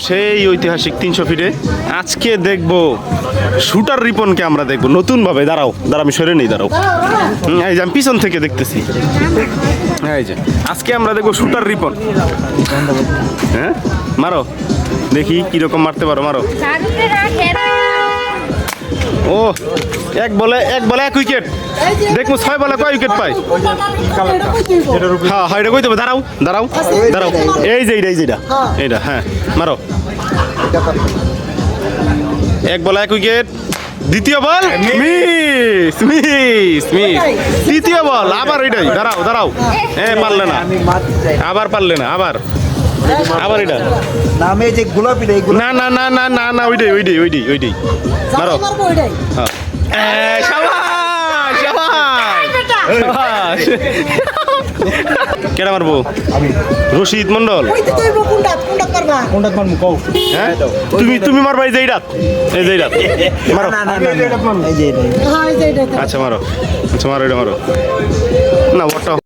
সেই ঐতিহাসিক 300 ফিটে আজকে দেখবো শুটার রিপনকে আমরা দেখবো নতুন ভাবে। দাঁড়াও আমি সরে নেই, দাঁড়াও। এই যে আমি পিছন থেকে দেখতেছি। এই যে আজকে আমরা দেখবো শুটার রিপন। হ্যাঁ মারো দেখি কিরকম মারতে পারো, মারো। ও এক বলে 1 উইকেট। দেখবো 6 বলে কয় উইকেট পায়। হ্যাঁ এটা কইতে হবে। দাঁড়াও এই যে এইটা হ্যাঁ মারো। 1 বলে 1 উইকেট। দ্বিতীয় বল মিস। তৃতীয় বল আবার ওইটাই। দাঁড়াও হ্যাঁ পারলে না, আবার পারলে না, আবার এটা নামে যে গোলাপিটা না ওইটাই মারো। হ্যাঁ শাবাশ। কেডা মারবো? রশিদ মন্ডল। হ্যাঁ তুমি মারবা এই যে এইটা মারো। আচ্ছা মারো এটা মারো না ওটা।